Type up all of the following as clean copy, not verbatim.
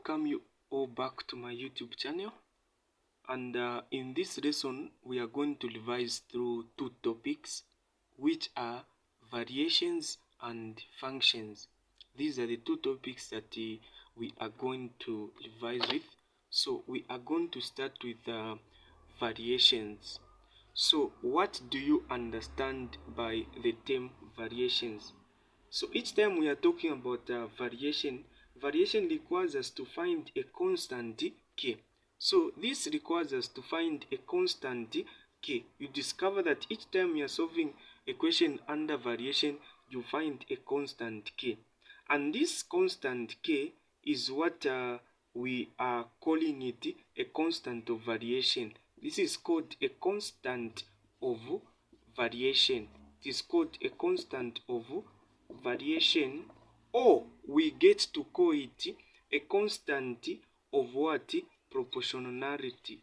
welcome you all back to my YouTube channel, and in this lesson we are going to revise through two topics, which are variations and functions. These are the two topics that we are going to revise with. So we are going to start with variations. So what do you understand by the term variations? So each time we are talking about variation requires us to find a constant k. So this requires us to find a constant k. You discover that each time you are solving a question under variation, you find a constant k. And this constant k is what we are calling it a constant of variation. This is called a constant of variation. It is called a constant of variation, or we get to call it a constant of what? Proportionality.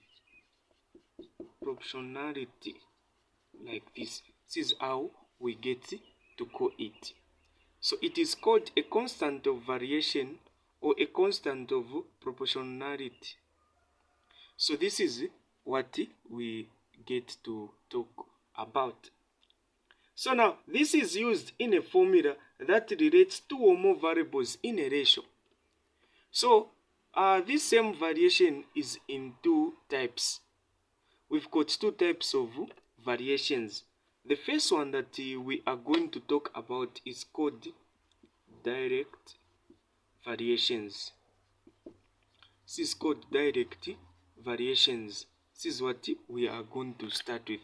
Proportionality, like this. This is how we get to call it. So it is called a constant of variation or a constant of proportionality. So this is what we get to talk about. So now, this is used in a formula that relates two or more variables in a ratio. So, this same variation is in two types. We've got two types of variations. The first one that we are going to talk about is called direct variations. This is called direct variations. This is what we are going to start with.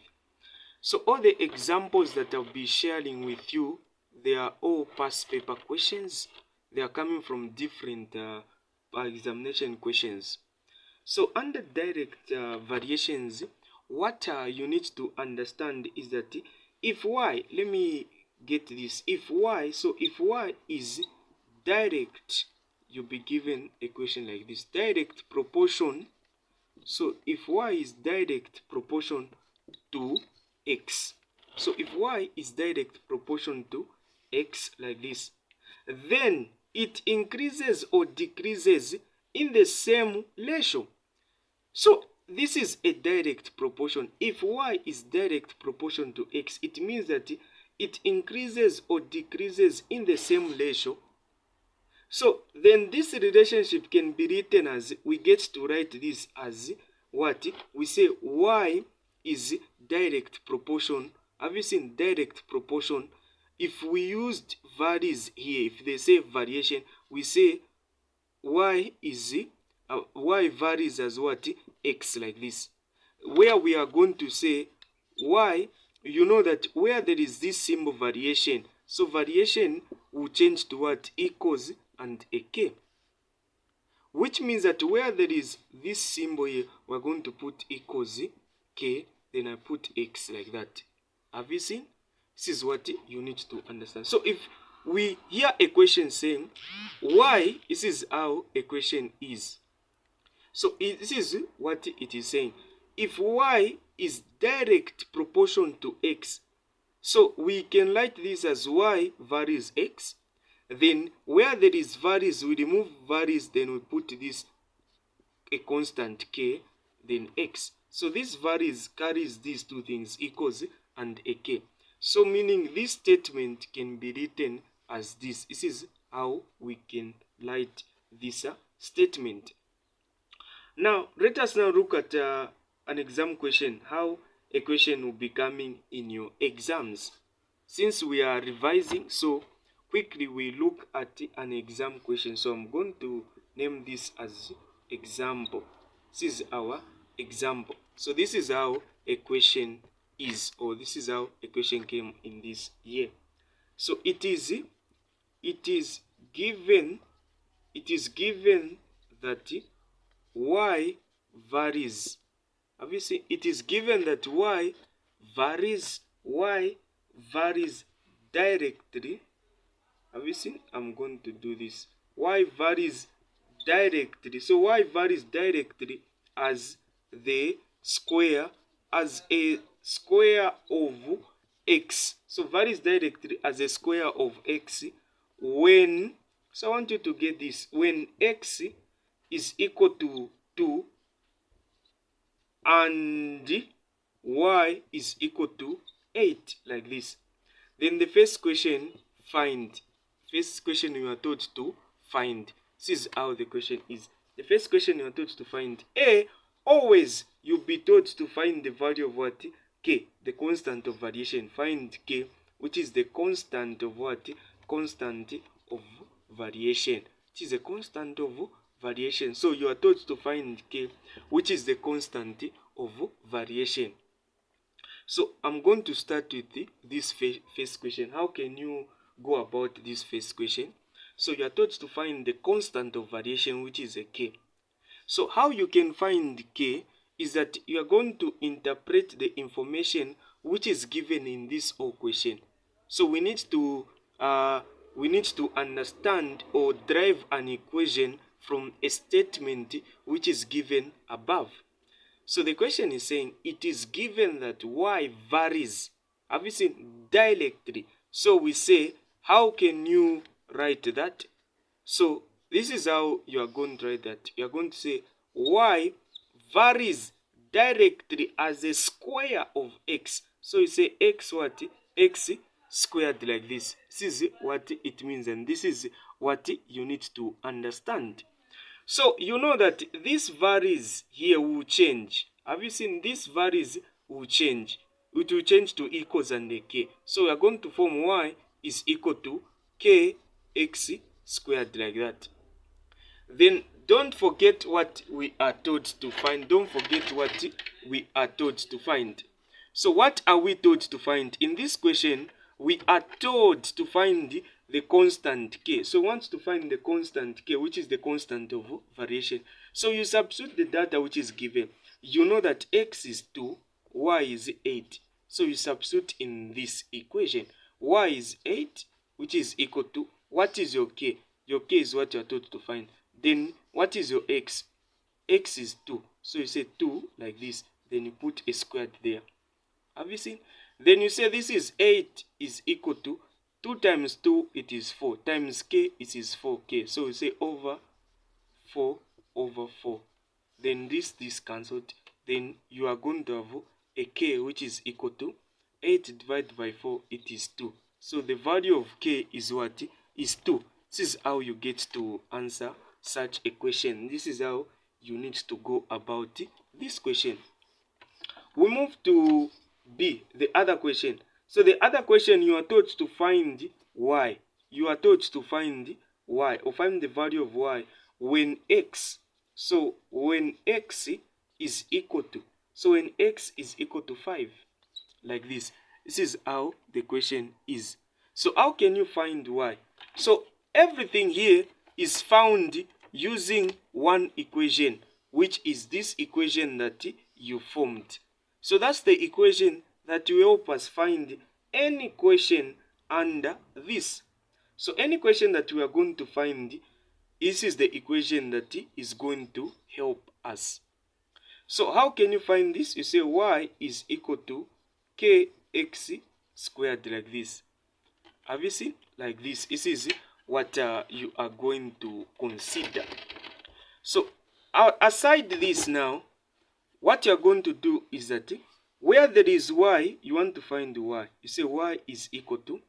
So all the examples that I'll be sharing with you, they are all past paper questions. They are coming from different examination questions. So under direct variations, what you need to understand is that if y, let me get this, if y, so if y is direct, you'll be given a question like this, direct proportion. So if y is direct proportion to x, so if y is direct proportion to x like this, then it increases or decreases in the same ratio. So this is a direct proportion. If y is direct proportion to x, it means that it increases or decreases in the same ratio. So then this relationship can be written as, we get to write this as what? We say y is direct proportion. Have you seen direct proportion? If we used varies here, if they say variation, we say y is y varies as what? X, like this. Where we are going to say y, you know that where there is this symbol variation, so variation will change to what? Equals and a k. Which means that where there is this symbol here, we're going to put equals k, then I put x like that. Have you seen? This is what you need to understand. So if we hear a question saying y, this is how a question is. So this is what it is saying. If y is direct proportion to x, so we can write this as y varies x. Then where there is varies, we remove varies, then we put this a constant k, then x. So this varies carries these two things, equals and a k. So meaning this statement can be written as this. This is how we can write this statement. Now let us now look at an exam question, how a question will be coming in your exams. Since we are revising, so quickly we look at an exam question. So I'm going to name this as example. This is our example. So this is how a question is, or this is how a question came in this year. So it is given that y varies. Have you seen? It is given that y varies directly. Have you seen? I'm going to do this. Y varies directly. So y varies directly as the square, as a square of x. So varies directly as a square of x when, so I want you to get this, when x is equal to 2 and y is equal to 8, like this. Then the first question, find. First question you are told to find. This is how the question is. The first question you are told to find. A, always you'll be told to find the value of what? K, the constant of variation. Find K, which is the constant of what? Constant of variation. It is a constant of variation. So you are told to find K, which is the constant of variation. So I'm going to start with this first question. How can you go about this first question? So you are taught to find the constant of variation, which is a K. So how you can find K is that you are going to interpret the information which is given in this whole question. So we need to understand or derive an equation from a statement which is given above. So the question is saying it is given that y varies. Have you seen directly? So we say, how can you write that? So this is how you are going to write that. You are going to say y varies directly as a square of x. So you say x what? X squared, like this. This is what it means, and this is what you need to understand. So you know that this varies here will change. Have you seen this varies will change? It will change to equals and a k. So we are going to form y is equal to kx squared, like that. Then don't forget what we are told to find. Don't forget what we are told to find. So what are we told to find? In this question, we are told to find the constant k. So we want to find the constant k, which is the constant of variation. So you substitute the data which is given. You know that x is 2, y is 8. So you substitute in this equation. Y is 8, which is equal to, what is your k? Your k is what you are told to find. Then what is your x? X is 2. So you say 2 like this. Then you put a squared there. Have you seen? Then you say this is 8 is equal to 2 times 2, it is 4. Times k, it is 4k. So you say over 4 over 4. Then this cancelled. Then you are going to have a k which is equal to 8 divided by 4, it is 2. So the value of k is what? Is 2. This is how you get to answer such a question. This is how you need to go about this question. We move to B, the other question. So the other question, you are told to find y. You are told to find y, or find the value of y when x. So when x is equal to, so when x is equal to 5, like this. This is how the question is. So how can you find y? So everything here is found using one equation, which is this equation that you formed. So that's the equation that will help us find any question under this. So any question that we are going to find, this is the equation that is going to help us. So how can you find this? You say y is equal to kx squared, like this. Have you seen? Like this. This is what you are going to consider. So aside this now, what you are going to do is that where there is y, you want to find y. You say y is equal to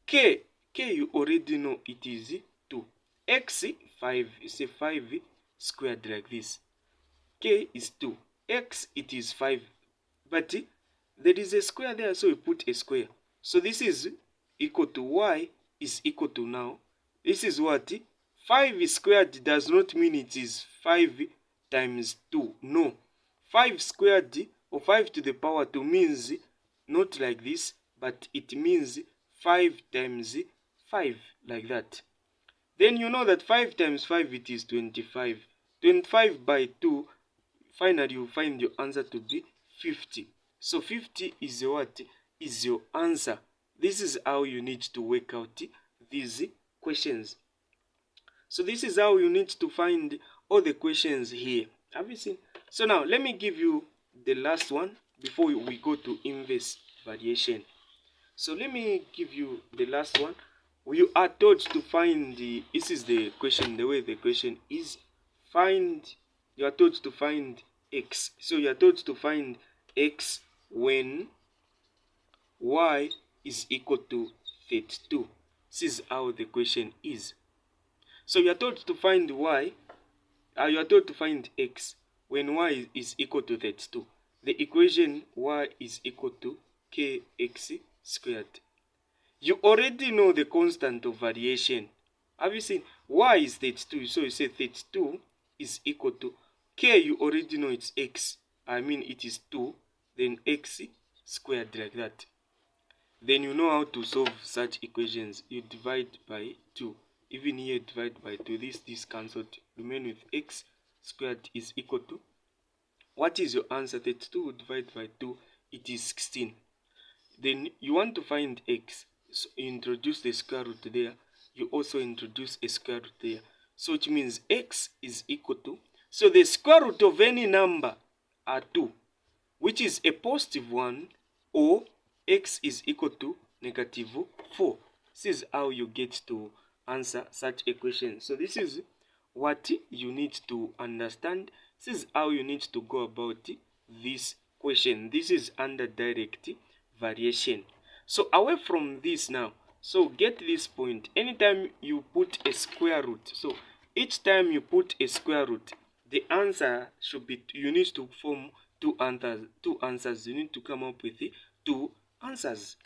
k. K you already know it is 2. X 5. You say 5 squared, like this. K is 2. X it is 5. But there is a square there, so we put a square. So this is equal to y is equal to now. This is what? 5 squared does not mean it is 5 times 2. No. 5 squared or 5 to the power 2 means not like this, but it means 5 times 5, like that. Then you know that 5 times 5 it is 25. 25 by 2, finally you find your answer to be 50. So 50 is what? Is your answer. This is how you need to work out these questions. So this is how you need to find all the questions here. Have you seen? So now let me give you the last one before we go to inverse variation. So let me give you the last one. You are told to find this is the question, the way the question is. you are told to find x. So you are told to find x when y is equal to 32. This is how the question is. So you are told to find you are told to find x when y is equal to 32. The equation y is equal to kx squared. You already know the constant of variation. Have you seen? Y is 32, so you say 32 is equal to k. You already know it's x. I mean it is 2, then x squared, like that. Then you know how to solve such equations. You divide by 2. Even here, divide by 2. This cancelled. Remain with x squared is equal to, what is your answer? 32 divided by 2, it is 16. Then you want to find x. So you introduce the square root there. You also introduce a square root there. So which means x is equal to, so the square root of any number are 2, which is a positive one, or x is equal to negative 4. This is how you get to answer such a question. So this is what you need to understand. This is how you need to go about this question. This is under direct variation. So away from this now, so get this point. Anytime you put a square root, so each time you put a square root, the answer should be, you need to form two answers. You need to come up with two answers.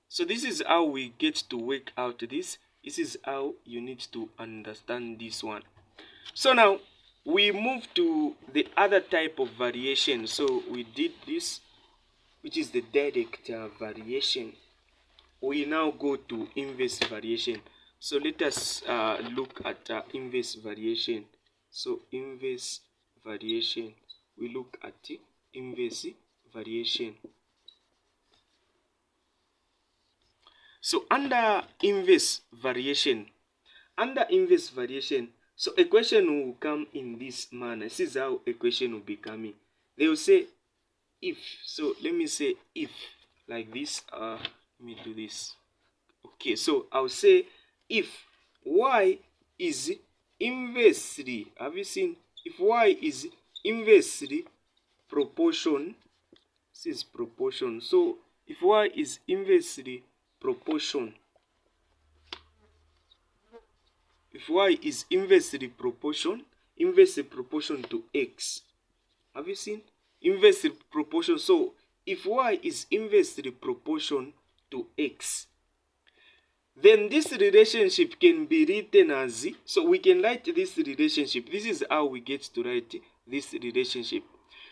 So this is how we get to work out this. This is how you need to understand this one. So now we move to the other type of variation. So we did this, which is the direct variation. We now go to inverse variation. So let us look at inverse variation. So inverse variation, we look at inverse variation. So under inverse variation, so a question will come in this manner. This is how a question will be coming. They will say if. So let me say if, like this. Let me do this. Okay, so I'll say if y is inversely, have you seen? If y is inversely proportion, this is proportion. So if y is inversely proportion, if y is inversely proportion to x, have you seen? Inversely proportion. So if y is inversely proportion to x, then this relationship can be written as, so we can write this relationship. This is how we get to write this relationship.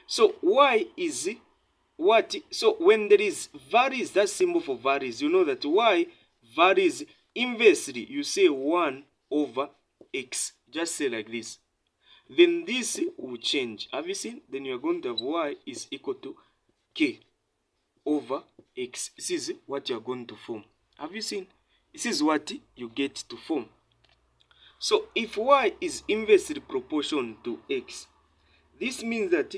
So y is what? So when there is varies, that symbol for varies, you know that y varies inversely. You say 1 over x. Just say like this. Then this will change. Have you seen? Then you are going to have y is equal to k over x. This is what you are going to form. Have you seen? This is what you get to form. So if y is inversely proportional to x, this means that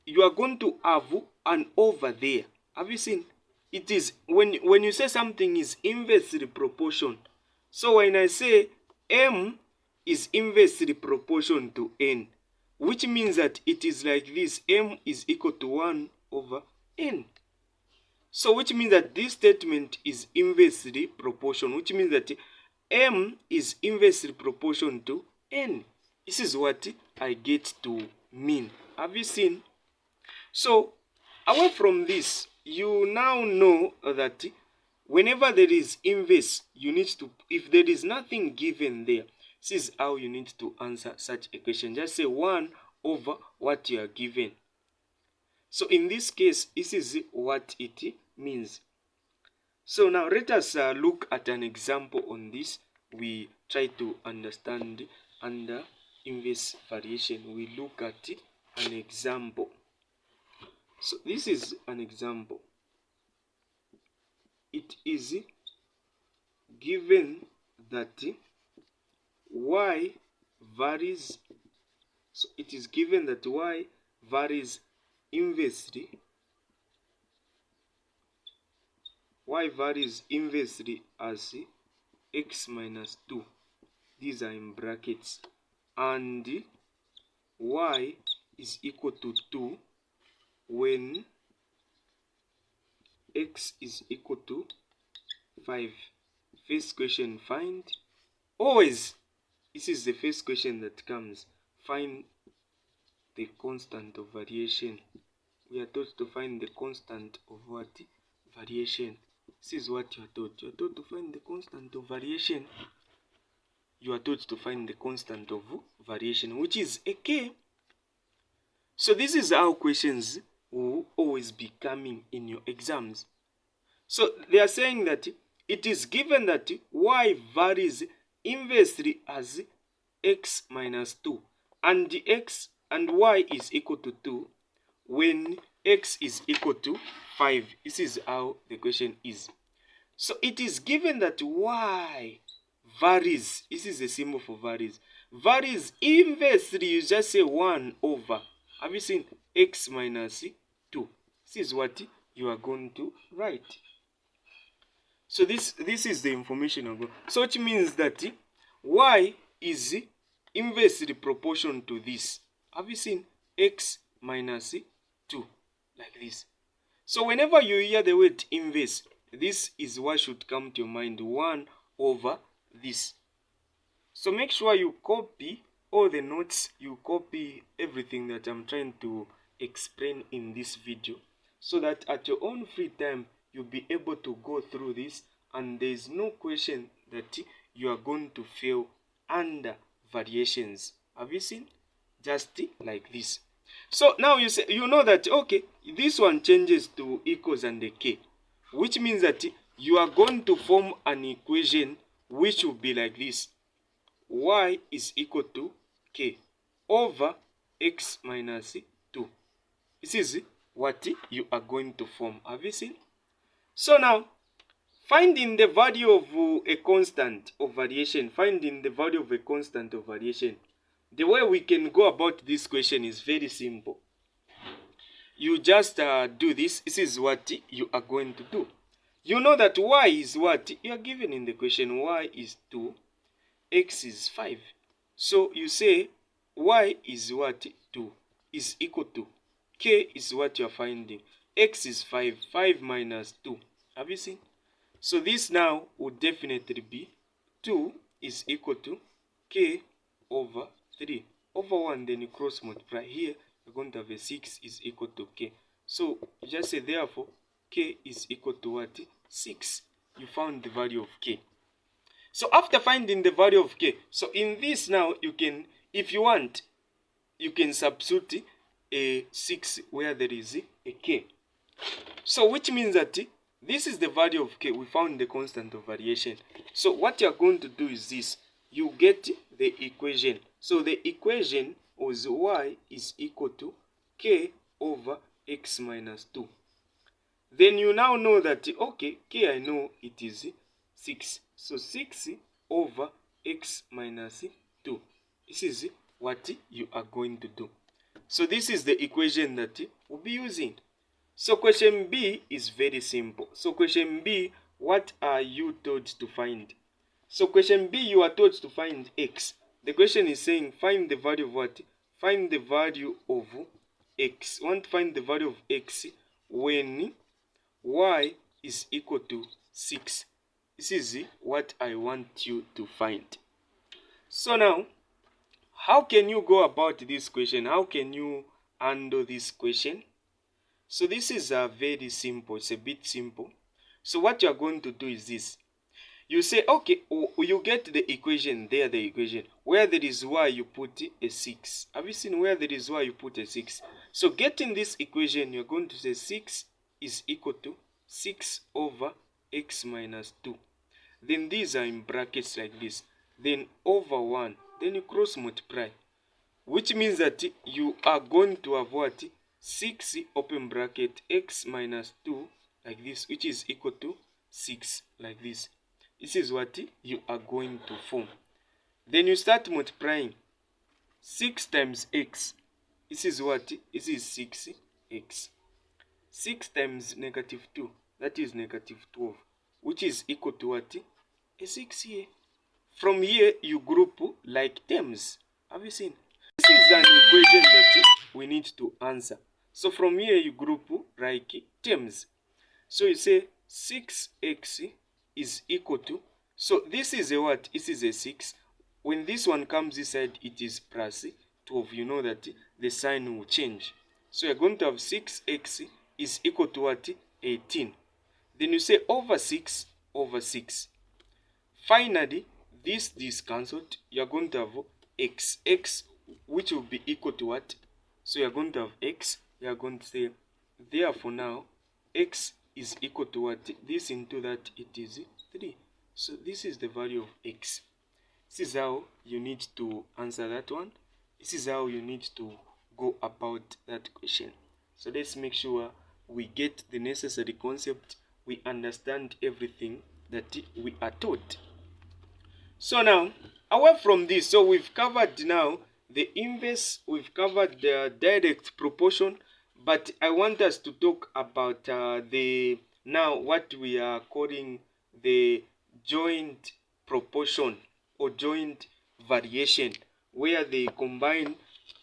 you are going to have an over there. Have you seen? It is when you say something is inversely proportional. So when I say m is inversely proportional to n, which means that it is like this: m is equal to 1 over n. So which means that this statement is inversely proportional, which means that m is inversely proportional to n. This is what I get to mean. Have you seen? So away from this, you now know that whenever there is inverse, you need to, if there is nothing given there, this is how you need to answer such a question. Just say 1 over what you are given. So in this case, this is what it means. So now let us look at an example on this. We try to understand under inverse variation. We look at an example. So this is an example. It is given that y varies. So it is given that y varies inversely. Y varies inversely as x minus 2. These are in brackets. and y is equal to 2 when x is equal to 5. First question, find. Always, this is the first question that comes. Find the constant of variation. We are taught to find the constant of what? Variation. This is what you are taught. You are taught to find the constant of variation. You are taught to find the constant of variation, which is a k. So this is how questions will always be coming in your exams. So they are saying that it is given that y varies inversely as x minus 2 and x and y is equal to 2 when x is equal to 5. This is how the question is. So it is given that y varies. This is the symbol for varies. Varies inversely, you just say 1 over. Have you seen x minus 2? This is what you are going to write. So this is the information I'm going. So which means that y is inversely proportional to this. Have you seen x minus 2 like this? So whenever you hear the word inverse, this is what should come to your mind, 1 over this. So make sure you copy all the notes, you copy everything that I'm trying to explain in this video, so that at your own free time, you'll be able to go through this and there's no question that you are going to fail under variations. Have you seen? Just like this. So now you know that, okay, this one changes to equals and the k, which means that you are going to form an equation which will be like this. Y is equal to k over x minus 2. This is what you are going to form. Have you seen? So now, finding the value of a constant of variation, finding the value of a constant of variation, the way we can go about this question is very simple. You just do this. This is what you are going to do. You know that y is what? You are given in the question. Y is 2, x is 5. So you say y is what? 2 is equal to k is what you are finding. X is 5. 5 minus 2. Have you seen? So this now would definitely be 2 is equal to k over 3 over 1. Then you cross multiply. Here you're going to have a 6 is equal to k. So you just say therefore k is equal to what? 6. You found the value of k. So after finding the value of k, so in this now you can, if you want, you can substitute a 6 where there is a k. So which means that this is the value of k. We found the constant of variation. So what you are going to do is this. You get the equation. So the equation was y is equal to k over x minus 2. Then you now know that, okay, k I know it is 6. So 6 over x minus 2. This is what you are going to do. So this is the equation that we'll be using. So question B is very simple. So question B, what are you told to find? So question B, you are told to find x. The question is saying find the value of what? Find the value of x. I want to find the value of x when y is equal to 6. This is what I want you to find. So now, how can you go about this question? How can you handle this question? So this is very simple. It's a bit simple. So what you are going to do is this. You say, okay, you get the equation there, the equation. Where there is y, you put a 6. Have you seen where there is y, you put a 6? So getting this equation, you're going to say 6 is equal to 6 over x minus 2. Then these are in brackets like this. Then over 1. Then you cross multiply. Which means that you are going to have what? 6 open bracket x minus 2 like this, which is equal to 6 like this. This is what you are going to form. Then you start multiplying. 6 times x. This is what? This is 6x. 6 times negative 2. That is negative 12. Which is equal to what? A 6 here. From here, you group like terms. Have you seen? This is an equation that we need to answer. So from here you group like terms. So you say 6x is equal to, so this is a what? This is a 6. When this one comes inside, it is plus 12. You know that the sign will change. So you're going to have 6x is equal to what? 18. Then you say over 6 over 6. Finally, this cancelled. You're going to have x, which will be equal to what? So you're going to have x. You're going to say, therefore now, x is equal to what? This into that, it is 3. So this is the value of x. This is how you need to answer that one. This is how you need to go about that question. So let's make sure we get the necessary concept. We understand everything that we are taught. So now, away from this, so we've covered now the inverse, we've covered the direct proportion, but I want us to talk about the now what we are calling the joint proportion or joint variation, where they combine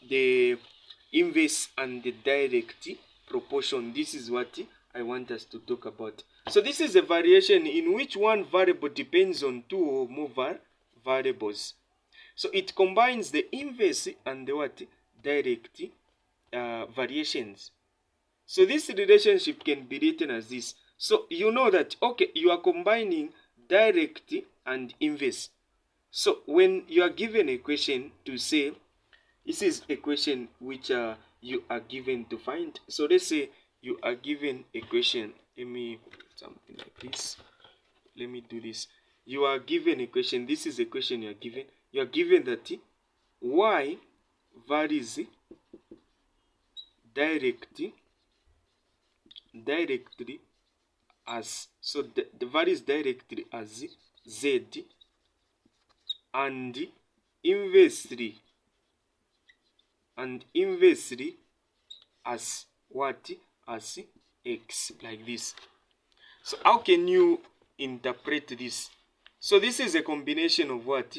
the inverse and the direct proportion. This is what I want us to talk about. So this is a variation in which one variable depends on two or more variables. So it combines the inverse and the what? Direct variations. So this relationship can be written as this. So you know that, okay, you are combining direct and inverse. So when you are given a question to say, this is a question which you are given to find. So let's say you are given a question. Let me put something like this. Let me do this. You are given a question. This is a question you are given. You are given that y varies directly as, so the varies directly as z and inversely as what? As x, like this. So how can you interpret this? So this is a combination of what?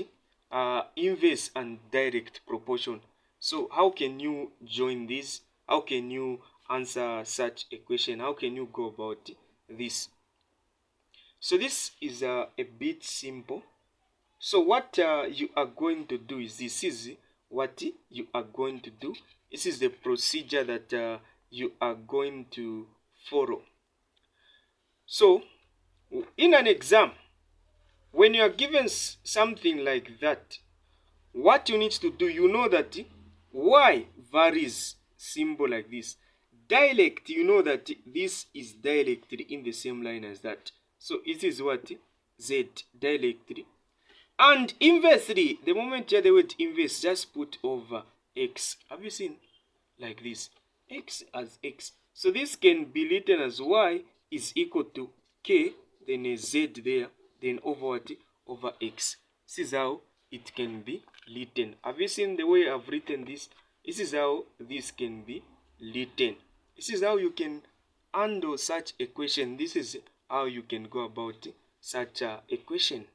Inverse and direct proportion. So how can you join this? How can you answer such a question? How can you go about this? So this is a bit simple. So what you are going to do is this is what you are going to do. This is the procedure that you are going to follow. So in an exam, when you are given something like that, what you need to do, you know that y varies symbol like this. Direct, you know that this is directly in the same line as that. So it is what? Z, directly. And inversely, the moment you hear the word inverse, just put over x. Have you seen? Like this. X as x. So this can be written as y is equal to k, then a z there, then over what? Over x. This is how it can be written. Have you seen the way I've written this? This is how this can be written. This is how you can handle such a question. This is how you can go about such a question.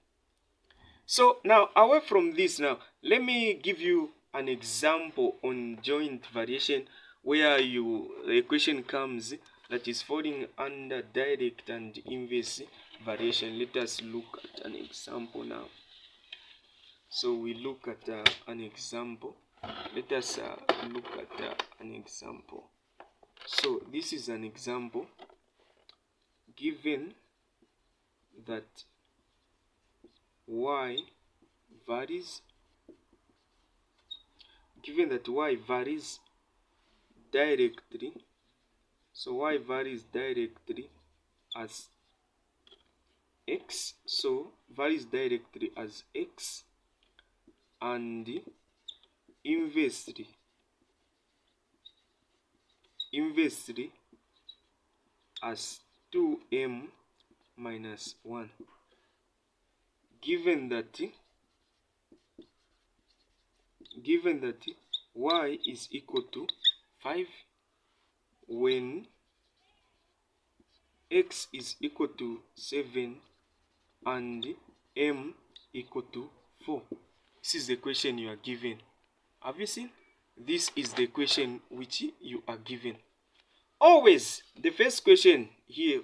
So now, away from this now, let me give you an example on joint variation where a question comes that is falling under direct and inverse variation. Let us look at an example now. So we look at an example. Let us look at an example. So this is an example given that y varies, given that y varies directly, so y varies directly as x, so varies directly as x, and inversely as 2m minus 1, given that y is equal to 5 when x is equal to 7 and m equal to 4. This is the question you are given. Have you seen? This is the question which you are given. Always, the first question here,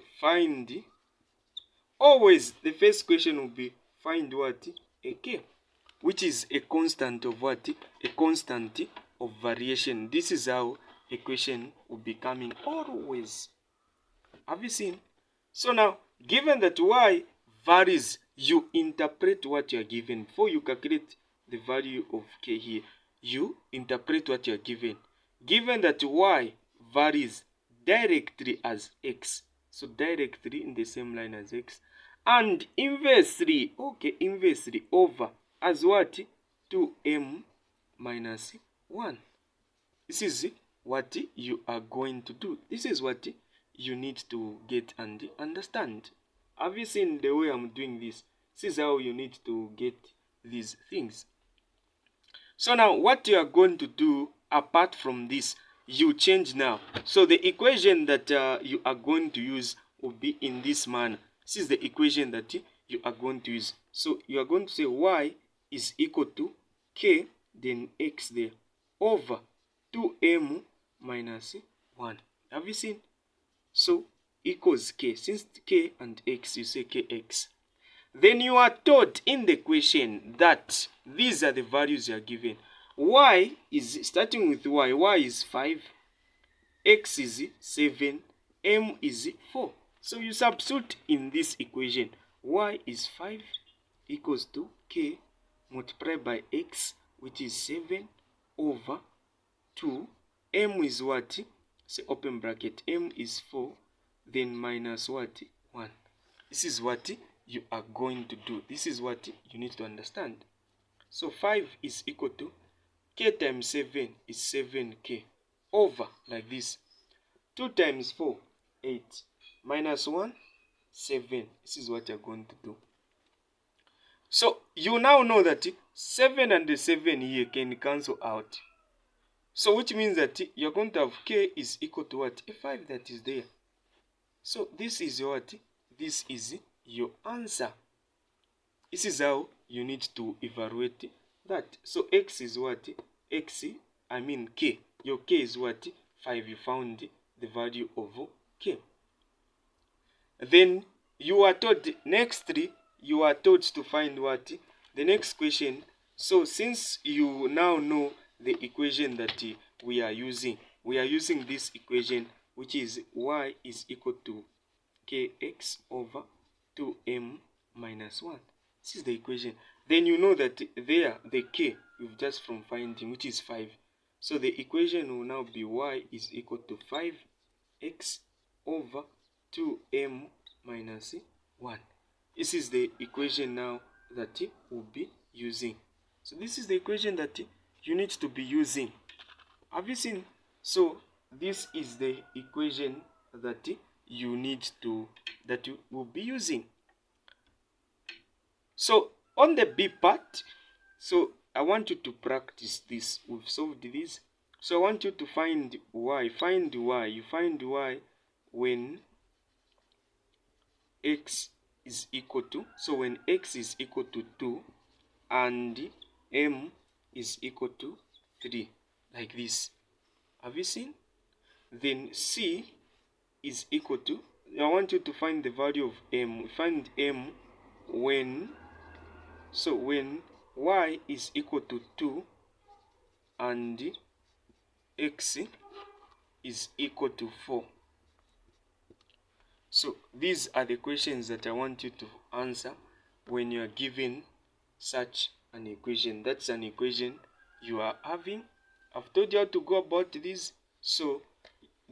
always the first question will be find what? A k, which is a constant of what? A constant of variation. This is how a question will be coming always. Have you seen? So now, given that y varies, you interpret what you are given. Before you calculate the value of k here, you interpret what you are given. Given that y varies directly as x, so directly in the same line as x, and inversely, okay, inversely over as what? 2m minus 1. This is what you are going to do. This is what you need to get and understand. Have you seen the way I'm doing this? This is how you need to get these things. So now what you are going to do apart from this, you change now. So the equation that you are going to use will be in this manner. This is the equation that you are going to use. So you are going to say y is equal to k, then x there, over 2m minus 1. Have you seen? So equals k. Since k and x, you say kx. Then you are told in the question that these are the values you are given. Y is, starting with y is 5, x is 7, m is 4. So you substitute in this equation. Y is 5 equals to k multiplied by x, which is 7 over 2. M is what? Say open bracket. M is 4. Then minus what? 1. This is what you are going to do. This is what you need to understand. So 5 is equal to k times 7 is 7k over like this. 2 times 4, 8. Minus 1, 7. This is what you're going to do. So you now know that 7 and the 7 here can cancel out. So which means that you're going to have k is equal to what? A 5 that is there. So this is what? This is your answer. This is how you need to evaluate that. So x is what? K. Your k is what? 5. You found the value of k. Then you are told, nextly, you are told to find what? The next question. So since you now know the equation that we are using this equation, which is y is equal to kx over 2m minus 1. This is the equation. Then you know that there, the k, we've just from finding, which is 5. So the equation will now be y is equal to 5x over 2m minus 1. This is the equation now that we'll be using. So this is the equation that you need to be using. Have you seen? So this is the equation that you need to, that you will be using. So on the B part, so I want you to practice this. We've solved this. So I want you to find y. Find y. You find y when x is equal to, so when x is equal to 2 and m is equal to 3, like this. Have you seen? Then c is equal to, I want you to find the value of m. Find m when, so when y is equal to 2 and x is equal to 4. So these are the questions that I want you to answer when you are given such an equation. That's an equation you are having. I've told you how to go about this. So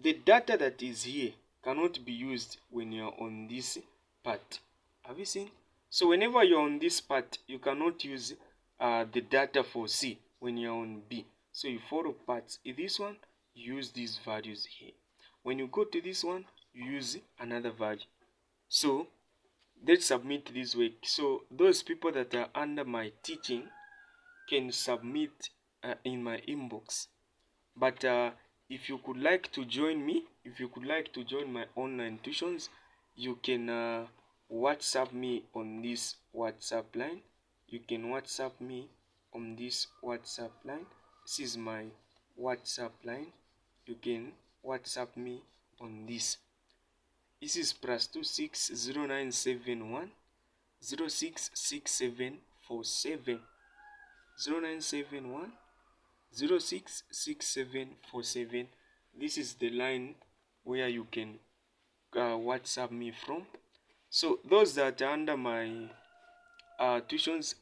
the data that is here cannot be used when you are on this part. Have you seen? So whenever you're on this part, you cannot use the data for C when you're on B. So you follow parts. In this one, you use these values here. When you go to this one, you use another value. So let's submit this work. So those people that are under my teaching can submit in my inbox. But if you could like to join me, if you could like to join my online tuitions, you can WhatsApp me on this WhatsApp line. You can WhatsApp me on this WhatsApp line. This is my WhatsApp line. You can WhatsApp me on this. This is +260971 066747 0971 066747. This is the line where you can WhatsApp me from. So those that are under my tuitions,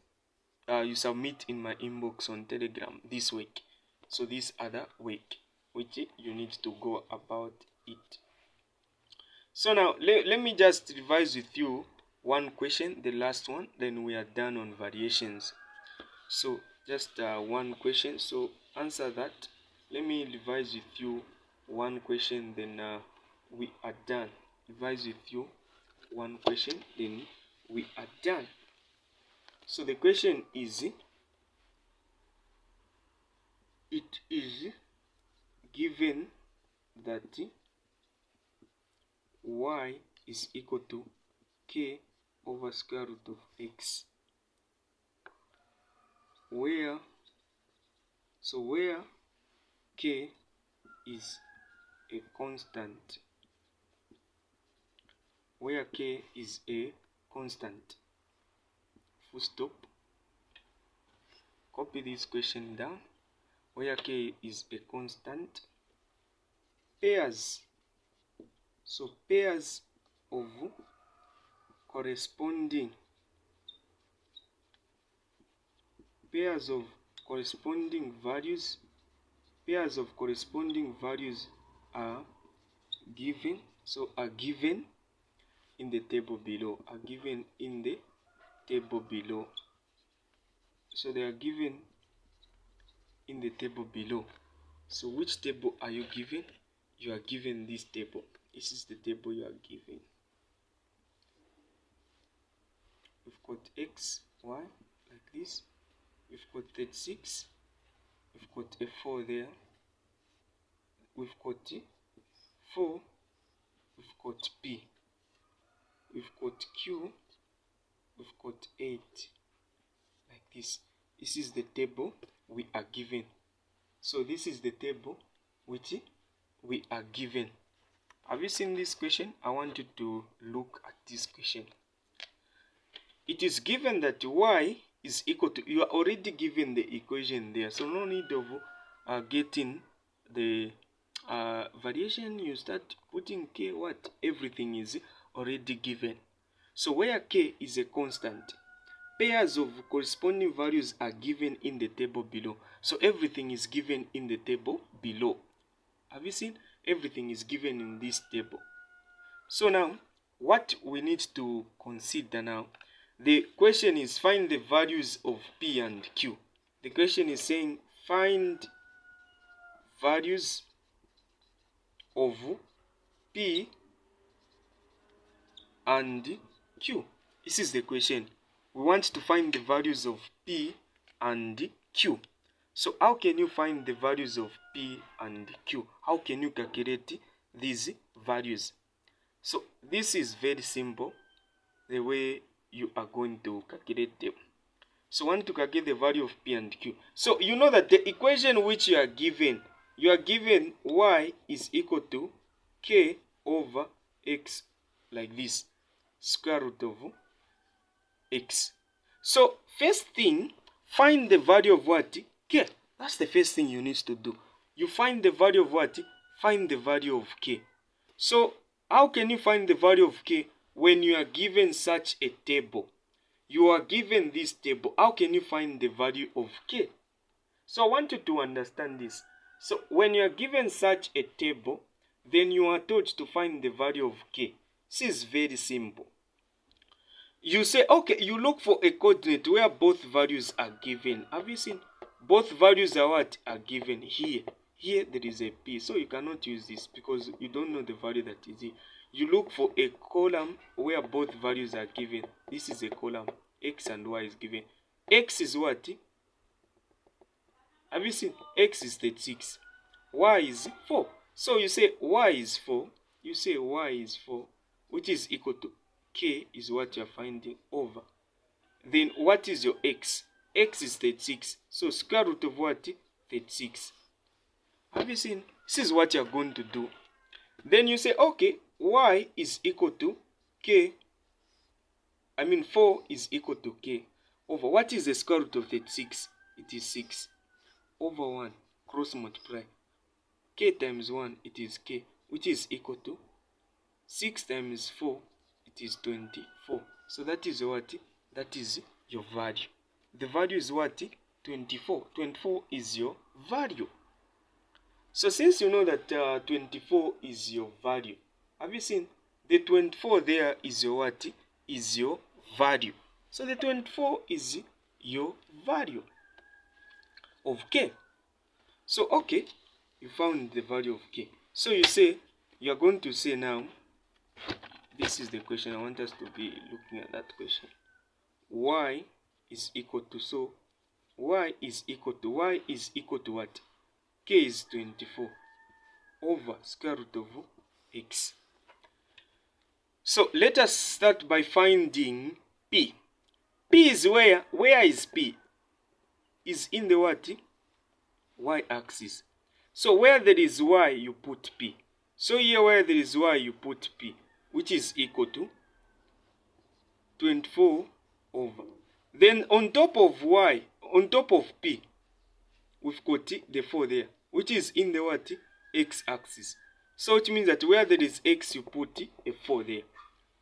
you submit in my inbox on Telegram this week. So this other week, which you need to go about it. So now let me just revise with you one question, the last one, then we are done on variations. So just one question, so answer that. Let me revise with you one question, then we are done. Revise with you one question, then we are done. So the question is, it is given that y is equal to k over square root of x, where k is a constant, where k is a constant, full stop. Copy this question down. Where k is a constant, pairs, so pairs of corresponding values, are given, so are given in the table below, so they are given in the table below. So which table are you given? You are given this table. This is the table you are given. We've got x, y, like this. We've got 36. We've got a 4 there. We've got 4. We've got p. We've got q. We've got 8. Like this. This is the table we are given. So this is the table which we are given. Have you seen this question? I want you to look at this question. It is given that y is equal to, you are already given the equation there, so no need of getting the variation. You start putting k, what? Everything is already given. So where k is a constant, pairs of corresponding values are given in the table below. So everything is given in the table below. Have you seen? Everything is given in this table. So now, what we need to consider now, the question is find the values of p and q. The question is saying find values of p and q. This is the question. We want to find the values of p and q. So how can you find the values of p and q? How can you calculate these values? So this is very simple, the way you are going to calculate them. So want to calculate the value of p and q. So you know that the equation which you are given y is equal to k over x, like this, square root of x. So first thing, find the value of what? K. That's the first thing you need to do. You find the value of what? Find the value of k. So how can you find the value of k when you are given such a table? You are given this table. How can you find the value of k? So I want you to understand this. So when you are given such a table, then you are told to find the value of k. This is very simple. You say, okay, you look for a coordinate where both values are given. Have you seen? Both values are what? Are given here. Here there is a p, so you cannot use this because you don't know the value that is here. You look for a column where both values are given. This is a column. X and y is given. X is what? Have you seen? X is 36. Y is 4. So you say y is 4. You say y is 4, which is equal to k is what you are finding over. Then what is your x? X is 36. So square root of what? 36. Have you seen? This is what you're going to do. Then you say, okay, y is equal to k. 4 is equal to k over what is the square root of 36? It is 6 over 1. Cross multiply. K times 1, it is k, which is equal to 6 times 4, it is 24. So that is what? That is your value. The value is what? 24. 24 is your value. So since you know that 24 is your value, have you seen? The 24 there is your what? Is your value. So the 24 is your value of k. So okay, you found the value of k. So you say, you are going to say now, this is the question. I want us to be looking at that question. Y is equal to, so y is equal to what? K is 24 over square root of x. So let us start by finding p. P is where? Where is p? Is in the what? Y-axis. So where there is y, you put p. So here where there is y, you put p, which is equal to 24 over. Then on top of y, on top of p, we've got the 4 there, which is in the what? X-axis. So it means that where there is x, you put a 4 there.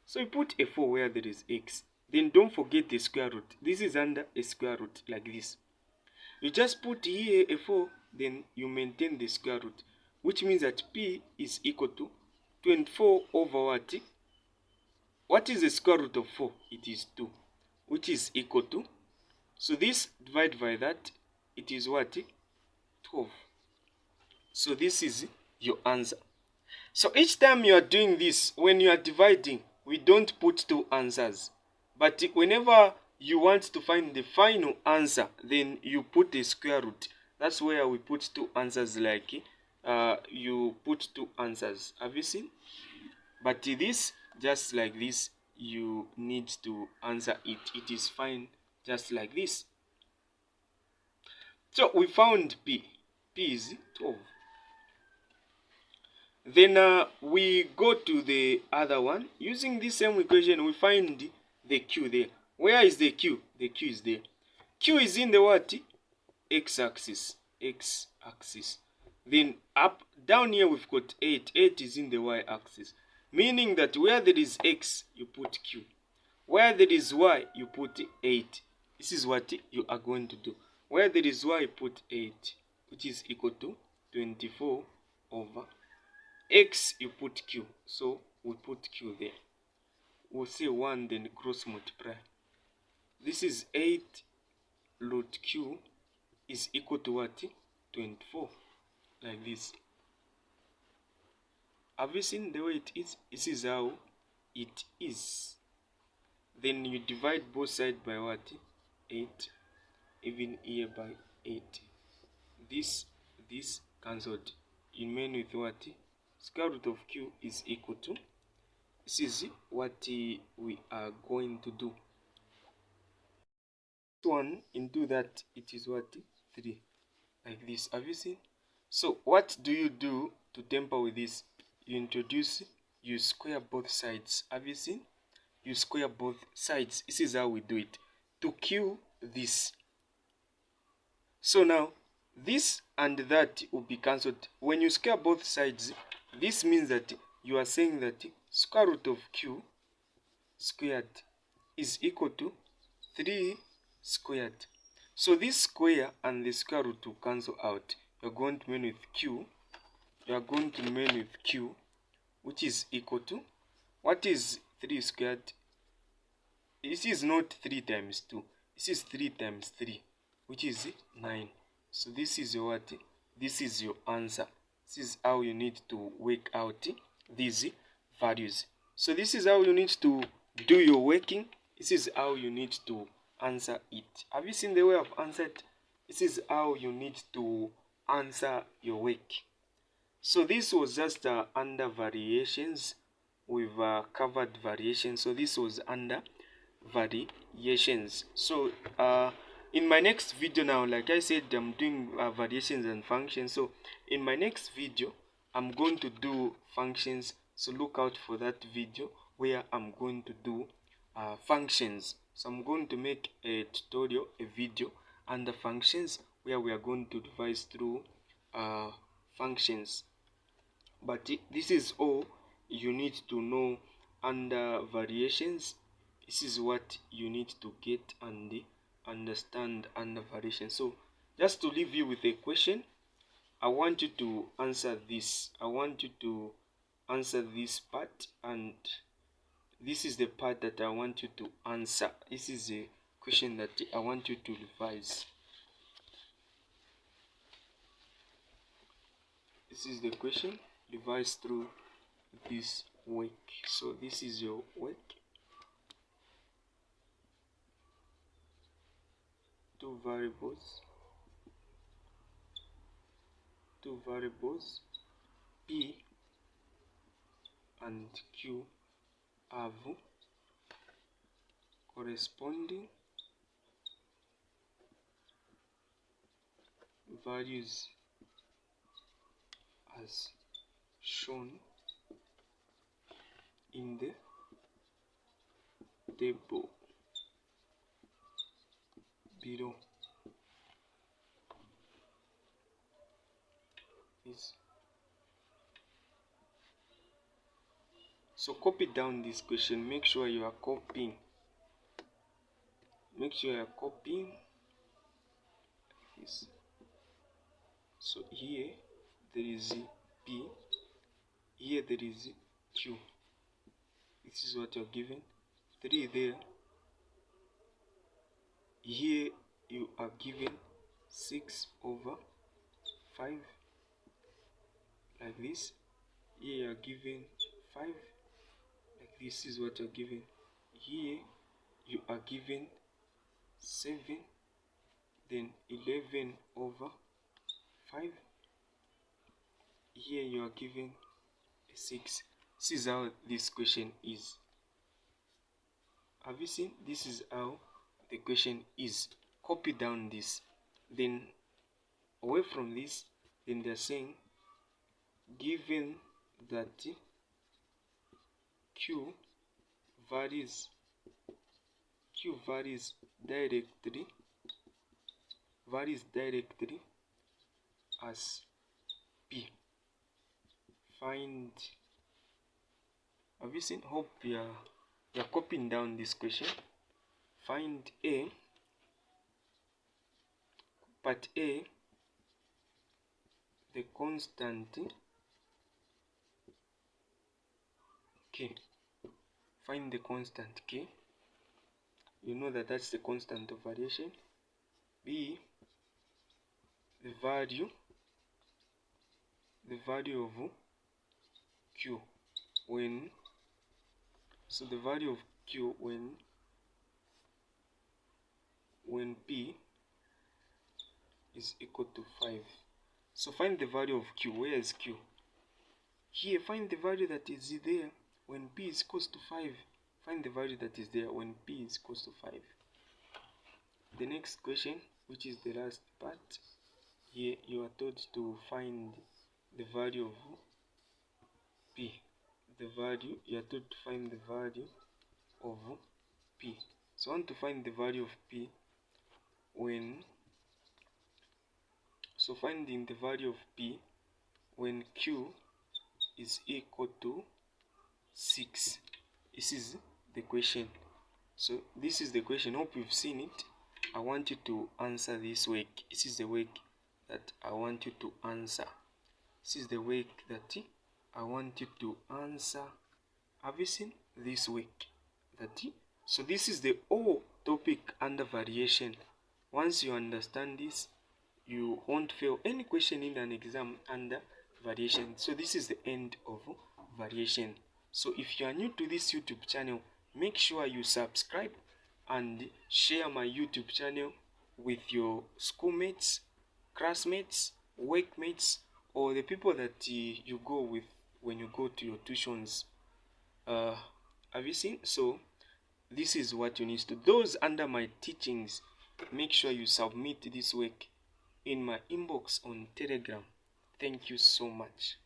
So you put a 4 where there is x. Then don't forget the square root. This is under a square root like this. You just put here a 4, then you maintain the square root, which means that p is equal to 24 over what? What is the square root of 4? It is 2, which is equal to, so this divided by that, it is what? 12. So this is your answer. So each time you are doing this, when you are dividing, we don't put two answers. But whenever you want to find the final answer, then you put a square root. That's where we put two answers, like you put two answers. Have you seen? But this, just like this, you need to answer it. It is fine just like this. So we found p. P is 12. Then we go to the other one. Using this same equation, we find the q there. Where is the q? The q is there. Q is in the what? X-axis. X-axis. Then up, down here we've got 8. 8 is in the y-axis. Meaning that where there is x, you put q. Where there is y, you put 8. This is what you are going to do. Where there is y, you put 8, which is equal to 24 over x, you put q. So we put q there. We'll say 1, then cross multiply. This is 8 root q is equal to what? 24. Like this. Have you seen the way it is? This is how it is. Then you divide both sides by what? 8. Even here by 8. This cancelled. You remain with what? Square root of q is equal to. This is what we are going to do. 1 into that, it is what? 3. Like this. Have you seen? So what do you do to tamper with this? You introduce, you square both sides. Have you seen? You square both sides. This is how we do it. To kill this. So now, this and that will be cancelled. When you square both sides, this means that you are saying that square root of q squared is equal to 3 squared. So this square and the square root will cancel out. You're going to remain with q. You're going to remain with q, which is equal to, what is 3 squared? This is not 3 times 2. This is 3 times 3, which is 9. So this is your what? This is your answer. This is how you need to work out these values. So this is how you need to do your working. This is how you need to answer it. Have you seen the way I've answered? This is how you need to answer your work. So this was just under variations. We've covered variations. So this was under variations. So in my next video now, like I said, I'm doing variations and functions. So in my next video, I'm going to do functions. So look out for that video where I'm going to do functions. So I'm going to make a tutorial, a video under functions where we are going to devise through functions. But this is all you need to know under variations. This is what you need to get and understand under variation. So just to leave you with a question, I want you to answer this. I want you to answer this part, and this is the part that I want you to answer. This is a question that I want you to revise. This is the question. Revise through this work. So this is your work. Two variables P and Q have corresponding values as shown in the table below. So copy down this question. Make sure you are copying. Make sure you are copying this. So here there is P, here there is Q. This is what you're given. 3 there. Here you are given 6 over 5, like this. Here you are given 5, like this is what you're given. Here you are given 7, then 11 over 5. Here you are given 6. This is how this question is. Have you seen? This is how the question is. Copy down this. Then away from this, then they're saying, given that Q varies directly as P, find. Have you seen? Hope you're copying down this question. Find part A, the constant K. Find the constant K. You know that that's the constant of variation. B, the value of Q when, so the value of Q when P is equal to 5. So find the value of Q. Where is Q? Here, find the value that is there when P is equal to 5. Find the value that is there when P is equal to 5. The next question, which is the last part, here you are told to find the value of P. You are told to find the value of P. So I want to find the value of P when, so finding the value of P when Q is equal to 6. This is the question. So this is the question. Hope you've seen it. I want you to answer this work. This is the work that I want you to answer. This is the work that I want you to answer. Have you seen this work? So this is the whole topic under variation. Once you understand this, you won't fail any question in an exam under variation. So this is the end of variation. So if you are new to this YouTube channel, make sure you subscribe and share my YouTube channel with your schoolmates, classmates, workmates, or the people that you go with when you go to your tuitions. Have you seen? So this is what you need to do. Those under my teachings, make sure you submit this work in my inbox on Telegram. Thank you so much.